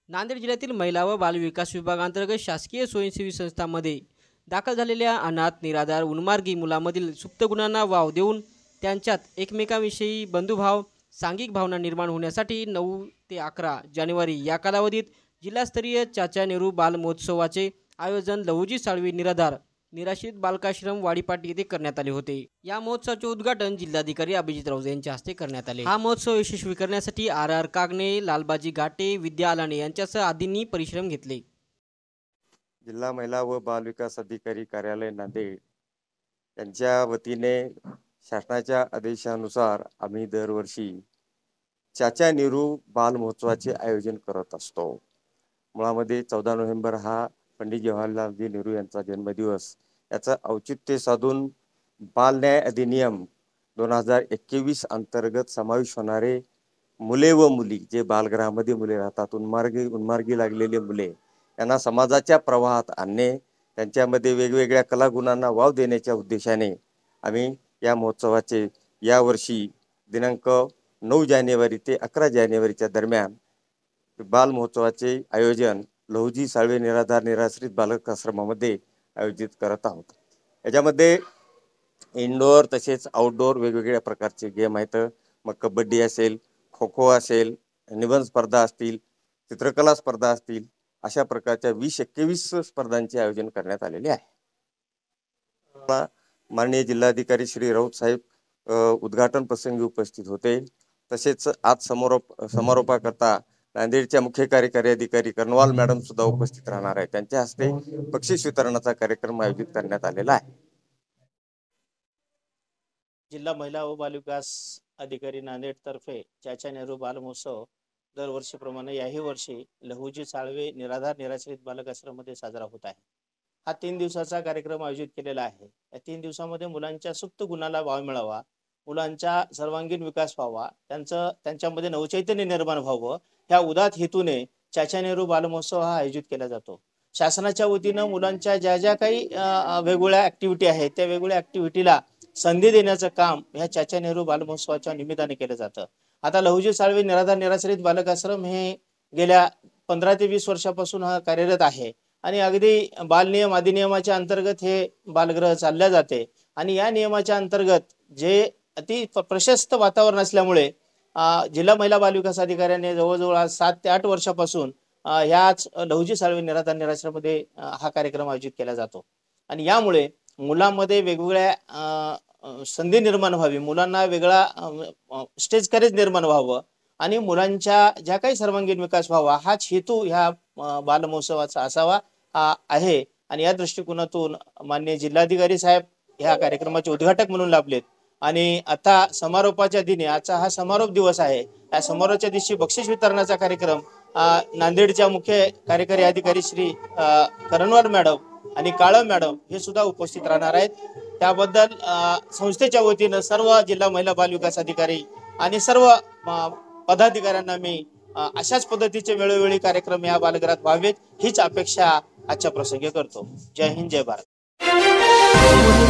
नांदेड जिल्ह्यातील महिला व बालविकास विभागांतर्गत शासकीय स्वयंसेवी संस्थांमध्ये दाखल झालेल्या अनाथ, निराधार, उन्मार्गी मुलांमधील सुप्त गुणांना वाव देऊन त्यांच्यात एकमेकांविषयी बंधुभाव, सांघिक भावना निर्माण होण्यासाठी 9 ते 11 जानेवारी या कालावधीत जिल्हास्तरीय चाचा नेहरू बाल महोत्सवाचे आयोजन लहुजी साळवी निराधार निराश्रित बालकाश्रम वाडीपाट येथे करण्यात आले होते। या महोत्सवाचे उद्घाटन जिल्हाधिकारी अभिजित राऊत यांच्या हस्ते करण्यात आले। हा महोत्सव यशस्वी करण्यासाठी आर कागणे, लालबाजी घाटे, विद्या आलाने यांच्यासह आदींनी परिश्रम घेतले। जिल्हा महिला व बाल विकास अधिकारी कार्यालय नांदेड यांच्या वतीने शासनाच्या आदेशानुसार आम्ही दरवर्षी चाचा नेहरू बाल महोत्सवाचे आयोजन करत असतो। मुळामध्ये 14 नोव्हेंबर हा पंडित जवाहरलालजी नेहरू यांचा जन्मदिवस, याचा औचित्य साधून बाल न्याय अधिनियम 2021 अंतर्गत समावेश होणारे मुले व मुली, जे बालगृहामध्ये मुले राहतात, उन्मार्गी लागलेले मुले, यांना समाजाच्या प्रवाहात आणणे, त्यांच्यामध्ये वेगवेगळ्या कलागुणांना वाव देण्याच्या उद्देशाने आम्ही या महोत्सवाचे यावर्षी दिनांक 9 जानेवारी ते 11 जानेवारीच्या दरम्यान बाल महोत्सवाचे आयोजन लहुजी साळवे निराधार निराश्रित बालक आश्रमामध्ये आयोजित करत आहोत। याच्यामध्ये इनडोअर तसेच आउटडोअर वेगवेगळ्या प्रकारचे गेम आहेत। मग कबड्डी असेल, खो खो असेल, निबंध स्पर्धा असतील, चित्रकला स्पर्धा असतील, अशा प्रकारच्या 20-21 स्पर्धांचे आयोजन करण्यात आलेले आहे। माननीय जिल्हाधिकारी श्री राऊत साहेब उद्घाटन प्रसंगी उपस्थित होते। तसेच आज समारोपाकरता नांदेडच्या मुख्य कार्यकारी अधिकारी कर्नवाल मॅडम सुद्धा उपस्थित राहणार आहे। त्यांच्या हस्ते बक्षीस वितरणाचा कार्यक्रम आयोजित करण्यात आलेला आहे। जिल्हा महिला व बाल विकास अधिकारी नांदेड तर्फे चाचा नेहरू बाल महोत्सव दरवर्षीप्रमाणे याही वर्षी लहुजी साळवे निराधार निराश्रित बालक आश्रममध्ये साजरा होत आहे। हा 3 दिवसाचा कार्यक्रम आयोजित केलेला आहे। या 3 दिवसामध्ये मुलांच्या सुप्त गुणाला वाव मिळावा, मुलांचा सर्वांगीण विकास व्हावा, त्यांच्यामध्ये नवचैतन्य निर्माण व्हावं, ह्या उदात्त हेतूने चाचा नेहरू बाल महोत्सव हा आयोजित केला जातो। शासनाच्या वतीनं मुलांच्या ज्या काही वेगवेगळ्या ऍक्टिव्हिटी आहेत, त्या वेगवेगळ्या ऍक्टिव्हिटीला संधी देण्याचं काम ह्या चाचा नेहरू बाल महोत्सवाच्या निमित्ताने केलं जातं। आता लहुजी साळवे निराधार निराश्रित बालक आश्रम हे गेल्या 15 ते 20 वर्षापासून हा कार्यरत आहे आणि अगदी बाल नियम अधिनियमाच्या अंतर्गत हे बालगृह चालल्या जाते आणि या नियमाच्या अंतर्गत जे अति प्रशस्त वातावरण असल्यामुळे जिल्हा महिला बाल विकास अधिकाऱ्याने जवळजवळ 7 ते 8 वर्षापासून ह्याच लहुजी साळवे निराधार निराश्रममध्ये हा कार्यक्रम आयोजित केला जातो आणि यामुळे मुलांमध्ये वेगवेगळ्या संधी निर्माण व्हावी, मुलांना वेगळा स्टेज करेज निर्माण व्हावं आणि मुलांच्या ज्या काही सर्वांगीण विकास व्हावा, हाच हेतू ह्या बाल महोत्सवाचा असावा आहे। आणि या दृष्टिकोनातून माननीय जिल्हाधिकारी साहेब ह्या कार्यक्रमाचे उद्घाटक म्हणून लाभलेत आणि आता समारोपाच्या दिनी, आजचा हा समारोप दिवस आहे, या समारोपाच्या दिवशी बक्षीस वितरणाचा कार्यक्रम नांदेडच्या मुख्य कार्यकारी अधिकारी श्री कर्नवाल मॅडम आणि काळम मॅडम हे सुद्धा उपस्थित राहणार आहेत। त्याबद्दल संस्थेच्या वतीनं सर्व जिल्हा महिला बाल विकास अधिकारी आणि सर्व पदाधिकाऱ्यांना मी अशाच पद्धतीचे वेळोवेळी कार्यक्रम या बालगृहात व्हावेत हीच अपेक्षा आजच्या प्रसंगी करतो। जय हिंद, जय भारत।